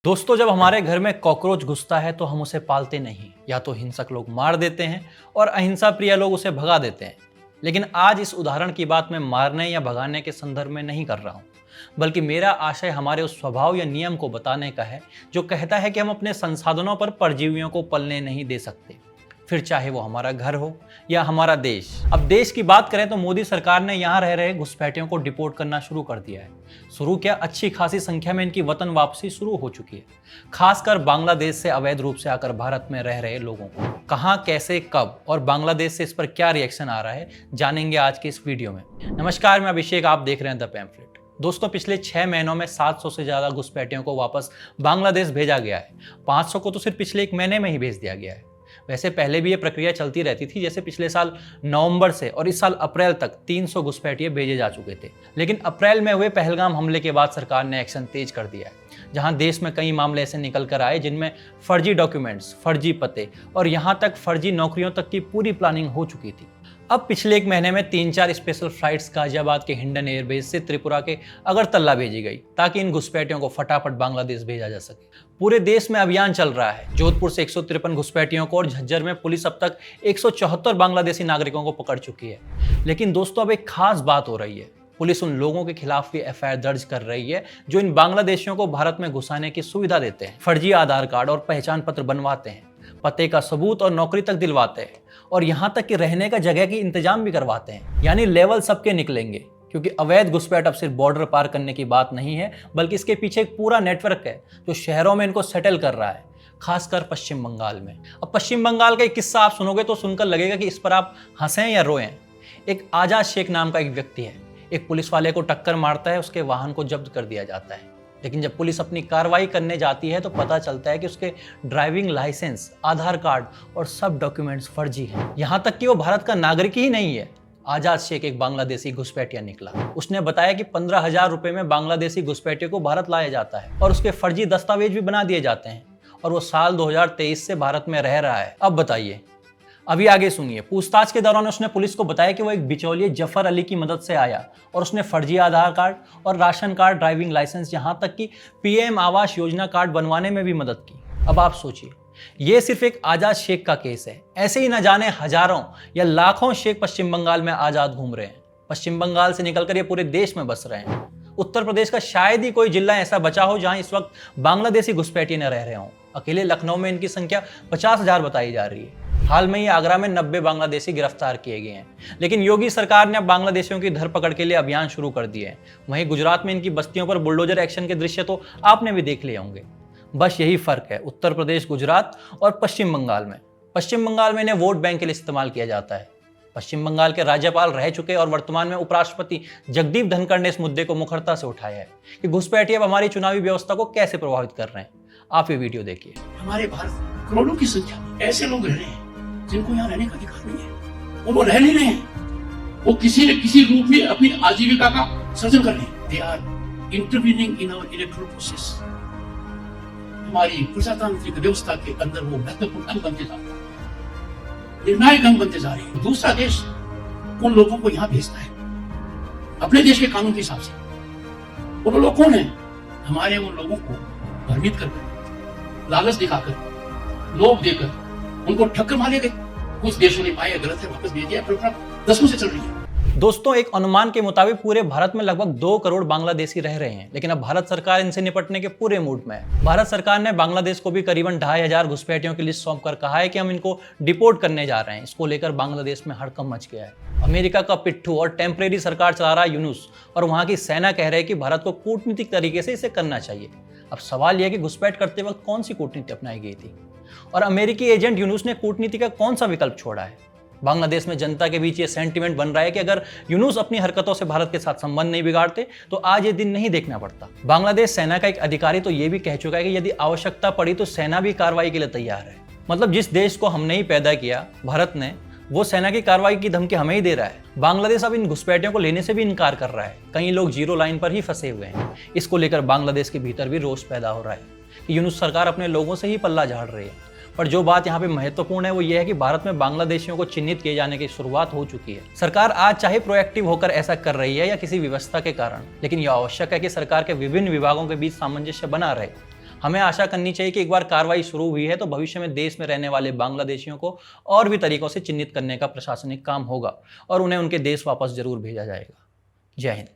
दोस्तों, जब हमारे घर में कॉकरोच घुसता है तो हम उसे पालते नहीं, या तो हिंसक लोग मार देते हैं और अहिंसा प्रिय लोग उसे भगा देते हैं। लेकिन आज इस उदाहरण की बात मैं मारने या भगाने के संदर्भ में नहीं कर रहा हूं, बल्कि मेरा आशय हमारे उस स्वभाव या नियम को बताने का है जो कहता है कि हम अपने संसाधनों पर परजीवियों को पलने नहीं दे सकते, फिर चाहे वो हमारा घर हो या हमारा देश। अब देश की बात करें तो मोदी सरकार ने यहाँ रह रहे घुसपैठियों को डिपोर्ट करना शुरू कर दिया है। शुरू क्या, अच्छी खासी संख्या में इनकी वतन वापसी शुरू हो चुकी है, खासकर बांग्लादेश से अवैध रूप से आकर भारत में रह रहे लोगों को। कहाँ, कैसे, कब और बांग्लादेश से इस पर क्या रिएक्शन आ रहा है, जानेंगे आज के इस वीडियो में। नमस्कार, मैं अभिषेक, आप देख रहे हैं द पैम्फलेट। दोस्तों, पिछले 6 महीनों में 700 से ज्यादा घुसपैठियों को वापस बांग्लादेश भेजा गया है। 500 को तो सिर्फ पिछले 1 महीने में ही भेज दिया गया है। वैसे पहले भी ये प्रक्रिया चलती रहती थी, जैसे पिछले साल नवंबर से और इस साल अप्रैल तक 300 घुसपैठिए भेजे जा चुके थे। लेकिन अप्रैल में हुए पहलगाम हमले के बाद सरकार ने एक्शन तेज कर दिया है, जहां देश में कई मामले ऐसे निकल कर आए जिनमें फर्जी डॉक्यूमेंट्स, फर्जी पते और यहां तक फर्जी नौकरियों तक की पूरी प्लानिंग हो चुकी थी। अब पिछले 1 महीने में 3-4 स्पेशल फ्लाइट्स गाजियाबाद के हिंडन एयरबेस से त्रिपुरा के अगरतला भेजी गई, ताकि इन घुसपैठियों को फटाफट बांग्लादेश भेजा जा सके। पूरे देश में अभियान चल रहा है। जोधपुर से 153 घुसपैठियों को और झज्जर में पुलिस अब तक 174 बांग्लादेशी नागरिकों को पकड़ चुकी है। लेकिन दोस्तों, अब एक खास बात हो रही है। पुलिस उन लोगों के खिलाफ भी एफआईआर दर्ज कर रही है जो इन बांग्लादेशियों को भारत में घुसाने की सुविधा देते हैं, फर्जी आधार कार्ड और पहचान पत्र बनवाते हैं, पते का सबूत और नौकरी तक दिलवाते हैं, और यहाँ तक कि रहने का जगह की इंतजाम भी करवाते हैं। यानी लेवल सबके निकलेंगे, क्योंकि अवैध घुसपैठ अब सिर्फ बॉर्डर पार करने की बात नहीं है, बल्कि इसके पीछे एक पूरा नेटवर्क है जो शहरों में इनको सेटल कर रहा है, खासकर पश्चिम बंगाल में। अब पश्चिम बंगाल का एक किस्सा आप सुनोगे तो सुनकर लगेगा कि इस पर आप हंसें या रोएं। एक आजाद शेख नाम का एक व्यक्ति है, एक पुलिस वाले को टक्कर मारता है, उसके वाहन को जब्त कर दिया जाता है। लेकिन जब पुलिस अपनी कार्रवाई करने जाती है तो पता चलता है कि उसके ड्राइविंग लाइसेंस, आधार कार्ड और सब डॉक्यूमेंट्स फर्जी हैं। यहाँ तक कि वो भारत का नागरिक ही नहीं है। आजाद शेख एक बांग्लादेशी घुसपैठिया निकला। उसने बताया कि 15,000 रुपए में बांग्लादेशी घुसपैठियों को भारत लाया जाता है और उसके फर्जी दस्तावेज भी बना दिए जाते हैं, और वो साल 2023 से भारत में रह रहा है। अब बताइए, अभी आगे सुनिए। पूछताछ के दौरान उसने पुलिस को बताया कि वो एक बिचौलिए जफर अली की मदद से आया और उसने फर्जी आधार कार्ड और राशन कार्ड, ड्राइविंग लाइसेंस, यहाँ तक कि पीएम आवास योजना कार्ड बनवाने में भी मदद की। अब आप सोचिए, ये सिर्फ एक आजाद शेख का केस है। ऐसे ही न जाने हजारों या लाखों शेख पश्चिम बंगाल में आजाद घूम रहे हैं। पश्चिम बंगाल से निकलकर ये पूरे देश में बस रहे हैं। उत्तर प्रदेश का शायद ही कोई जिला ऐसा बचा हो जहां इस वक्त बांग्लादेशी घुसपैठिए न रह रहे हों। अकेले लखनऊ में इनकी संख्या 50,000 बताई जा रही है। हाल में ही आगरा में 90 बांग्लादेशी गिरफ्तार किए गए हैं। लेकिन योगी सरकार ने अब बांग्लादेशियों की धरपकड़ के लिए अभियान शुरू कर दिए हैं। वहीं गुजरात में इनकी बस्तियों पर बुलडोजर एक्शन के दृश्य तो आपने भी देख लिए होंगे। बस यही फर्क है उत्तर प्रदेश, गुजरात और पश्चिम बंगाल में। पश्चिम बंगाल में इन्हें वोट बैंक के लिए इस्तेमाल किया जाता है। पश्चिम बंगाल के राज्यपाल रह चुके और वर्तमान में उपराष्ट्रपति जगदीप धनखड़ ने इस मुद्दे को मुखरता से उठाया है कि घुसपैठिए अब हमारी चुनावी व्यवस्था को कैसे प्रभावित कर रहे हैं। आप ये वीडियो देखिए। हमारे भारत करोड़ों की संख्या में ऐसे लोग रह रहे हैं जिनको यहाँ रहने का अधिकार नहीं है, और वो रह नहीं रहे हैं। वो किसी न किसी रूप में अपनी आजीविका का सृजन कर रहे हैं। They are intervening in our electoral process. हमारी प्रजातांत्रिक व्यवस्था के अंदर वो महत्वपूर्ण अंग बनते जा रहे हैं, निर्णायक अंग बनते जा रहे हैं। दूसरा देश उन लोगों को यहाँ भेजता है अपने देश के कानून के हिसाब से। और वो लोग कौन है? हमारे उन लोगों को भ्रमित कर, लालच दिखाकर, लोभ देकर उनको ठक्कर मारे गए। कुछ देशों ने पाया गलत है, वापस भेज दिया। परंपरा दशकों से चल रही है। दोस्तों, एक अनुमान के मुताबिक पूरे भारत में लगभग 2 करोड़ बांग्लादेशी रह रहे हैं। लेकिन अब भारत सरकार इनसे निपटने के पूरे मूड में है। भारत सरकार ने बांग्लादेश को भी करीबन 2,500 घुसपैठियों की लिस्ट सौंप कर कहा है कि हम इनको डिपोर्ट करने जा रहे हैं। इसको लेकर बांग्लादेश में हड़कंप मच गया है। अमेरिका का पिट्ठू और टेम्परेरी सरकार चला रहा यूनुस और वहां की सेना कह रहे हैं कि भारत को कूटनीतिक तरीके से इसे करना चाहिए। अब सवाल यह कि घुसपैठ करते वक्त कौन सी कूटनीति अपनाई गई थी, और अमेरिकी एजेंट यूनुस ने कूटनीति का कौन सा विकल्प छोड़ा है। बांग्लादेश में जनता के बीच ये सेंटीमेंट बन रहा है कि अगर यूनुस अपनी हरकतों से भारत के साथ संबंध नहीं बिगाड़ते तो आज ये दिन नहीं देखना पड़ता। बांग्लादेश सेना का एक अधिकारी तो ये भी कह चुका है कि यदि आवश्यकता पड़ी तो सेना भी कार्रवाई के लिए तैयार है। मतलब जिस देश को हमने ही पैदा किया, भारत ने, वो सेना की कार्रवाई की धमकी हमें ही दे रहा है। बांग्लादेश अब इन घुसपैठियों को लेने से भी इनकार कर रहा है। कई लोग जीरो लाइन पर ही फंसे हुए हैं। इसको लेकर बांग्लादेश के भीतर भी रोष पैदा हो रहा है कि यूनुस सरकार अपने लोगों से ही पल्ला झाड़ रही है। पर जो बात यहाँ पे महत्वपूर्ण है वो ये है कि भारत में बांग्लादेशियों को चिन्हित किए जाने की शुरुआत हो चुकी है। सरकार आज चाहे प्रोएक्टिव होकर ऐसा कर रही है या किसी व्यवस्था के कारण, लेकिन यह आवश्यक है कि सरकार के विभिन्न विभागों के बीच सामंजस्य बना रहे। हमें आशा करनी चाहिए कि एक बार कार्रवाई शुरू हुई है तो भविष्य में देश में रहने वाले बांग्लादेशियों को और भी तरीकों से चिन्हित करने का प्रशासनिक काम होगा और उन्हें उनके देश वापस जरूर भेजा जाएगा। जय हिंद।